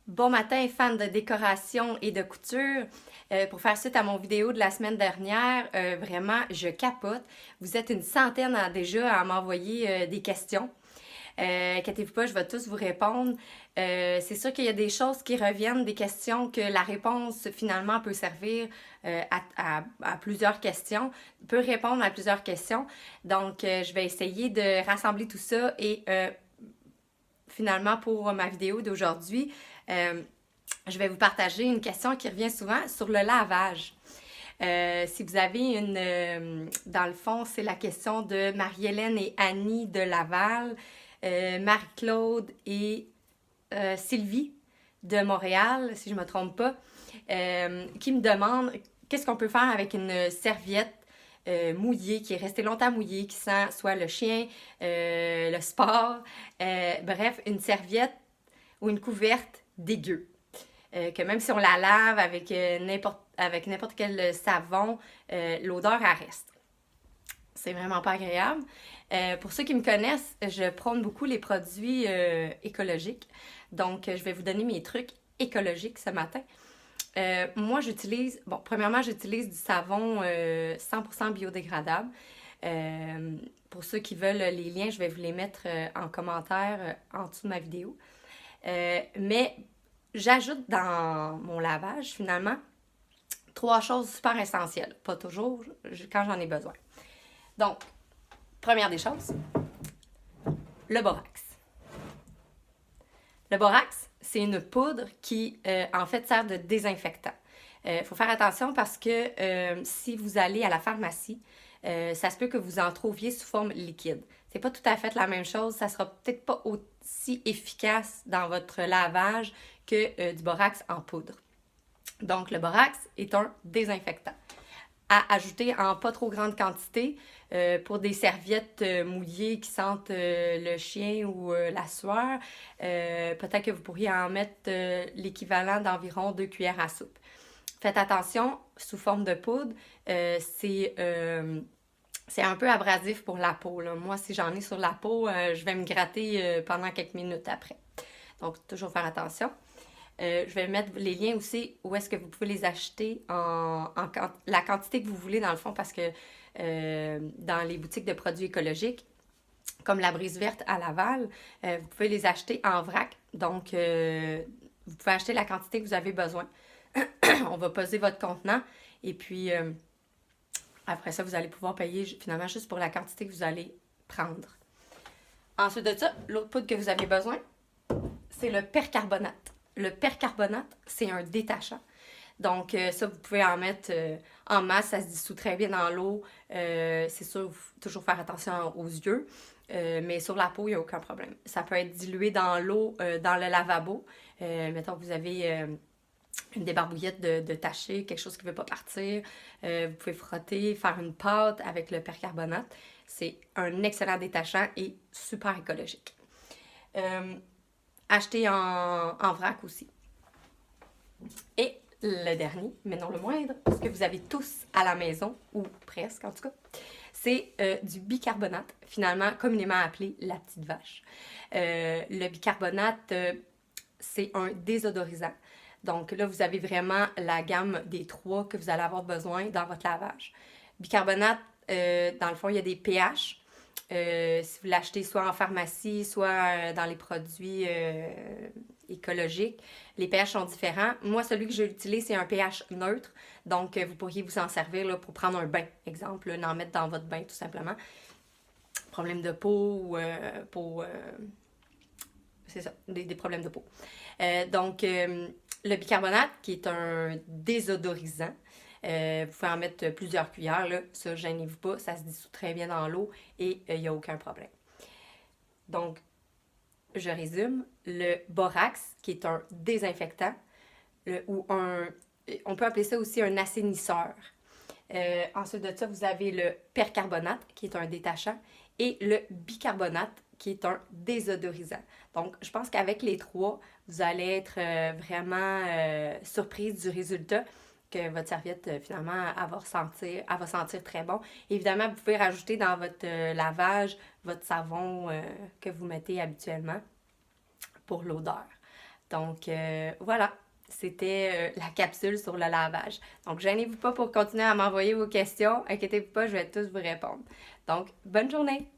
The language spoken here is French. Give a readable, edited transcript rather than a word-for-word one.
Bon matin, fans de décoration et de couture. Pour faire suite à mon vidéo de la semaine dernière, vraiment, je capote. Vous êtes une centaine déjà à m'envoyer des questions. Inquiétez-vous pas, je vais tous vous répondre. C'est sûr qu'il y a des choses qui reviennent, des questions que la réponse finalement peut servir à plusieurs questions, peut répondre à plusieurs questions. Donc, je vais essayer de rassembler tout ça et finalement pour ma vidéo d'aujourd'hui, je vais vous partager une question qui revient souvent sur le lavage. Si vous avez dans le fond, c'est la question de Marie-Hélène et Annie de Laval, Marie-Claude et Sylvie de Montréal, si je ne me trompe pas, qui me demandent qu'est-ce qu'on peut faire avec une serviette mouillée, qui est restée longtemps mouillée, qui sent soit le chien, le sport, bref, une serviette ou une couverte dégueu. Que même si on la lave avec n'importe quel savon, l'odeur elle reste. C'est vraiment pas agréable. Pour ceux qui me connaissent, je prône beaucoup les produits écologiques. Donc, je vais vous donner mes trucs écologiques ce matin. Moi, premièrement, j'utilise du savon 100% biodégradable. Pour ceux qui veulent les liens, je vais vous les mettre en commentaire en dessous de ma vidéo. Mais j'ajoute dans mon lavage, finalement, 3 choses super essentielles. Pas toujours, quand j'en ai besoin. Donc, première des choses, le borax. Le borax, c'est une poudre qui, en fait, sert de désinfectant. Faut faire attention parce que si vous allez à la pharmacie, ça se peut que vous en trouviez sous forme liquide. C'est pas tout à fait la même chose. Ça sera peut-être pas aussi efficace dans votre lavage que du borax en poudre. Donc, le borax est un désinfectant à ajouter en pas trop grande quantité pour des serviettes mouillées qui sentent le chien ou la sueur. Peut-être que vous pourriez en mettre l'équivalent d'environ 2 cuillères à soupe. Faites attention, sous forme de poudre, c'est un peu abrasif pour la peau. Là. Moi, si j'en ai sur la peau, je vais me gratter pendant quelques minutes après. Donc, toujours faire attention. Je vais mettre les liens aussi où est-ce que vous pouvez les acheter la quantité que vous voulez dans le fond parce que dans les boutiques de produits écologiques, comme la Brise Verte à Laval, vous pouvez les acheter en vrac. Donc, vous pouvez acheter la quantité que vous avez besoin. On va peser votre contenant et puis après ça, vous allez pouvoir payer finalement juste pour la quantité que vous allez prendre. Ensuite de ça, l'autre poudre que vous avez besoin, c'est le percarbonate. Le percarbonate, c'est un détachant. Donc, ça, vous pouvez en mettre en masse, ça se dissout très bien dans l'eau. C'est sûr, faut toujours faire attention aux yeux, mais sur la peau, il n'y a aucun problème. Ça peut être dilué dans l'eau, dans le lavabo. Mettons que vous avez une débarbouillette de taché, quelque chose qui ne veut pas partir. Vous pouvez frotter, faire une pâte avec le percarbonate. C'est un excellent détachant et super écologique. Acheter en vrac aussi. Et le dernier, mais non le moindre, ce que vous avez tous à la maison, ou presque en tout cas, c'est du bicarbonate, finalement communément appelé la petite vache. Le bicarbonate, c'est un désodorisant. Donc là, vous avez vraiment la gamme des 3 que vous allez avoir besoin dans votre lavage. Bicarbonate, dans le fond, il y a des pH. Si vous l'achetez soit en pharmacie, soit dans les produits écologiques, les pH sont différents. Moi, celui que j'utilise, c'est un pH neutre. Donc, vous pourriez vous en servir là, pour prendre un bain, exemple, là, en mettre dans votre bain tout simplement. Problème de peau ou c'est ça, des problèmes de peau. Donc, le bicarbonate, qui est un désodorisant, vous pouvez en mettre plusieurs cuillères, là. Ça, gênez-vous pas, ça se dissout très bien dans l'eau et il n'y a aucun problème. Donc, je résume, le borax, qui est un désinfectant, on peut appeler ça aussi un assainisseur. Ensuite de ça, vous avez le percarbonate, qui est un détachant, et le bicarbonate, qui est un désodorisant. Donc, je pense qu'avec les 3, vous allez être vraiment surprise du résultat que votre serviette, finalement, elle va sentir très bon. Évidemment, vous pouvez rajouter dans votre lavage votre savon que vous mettez habituellement pour l'odeur. Donc, voilà, c'était la capsule sur le lavage. Donc, gênez-vous pas pour continuer à m'envoyer vos questions. Inquiétez-vous pas, je vais tous vous répondre. Donc, bonne journée!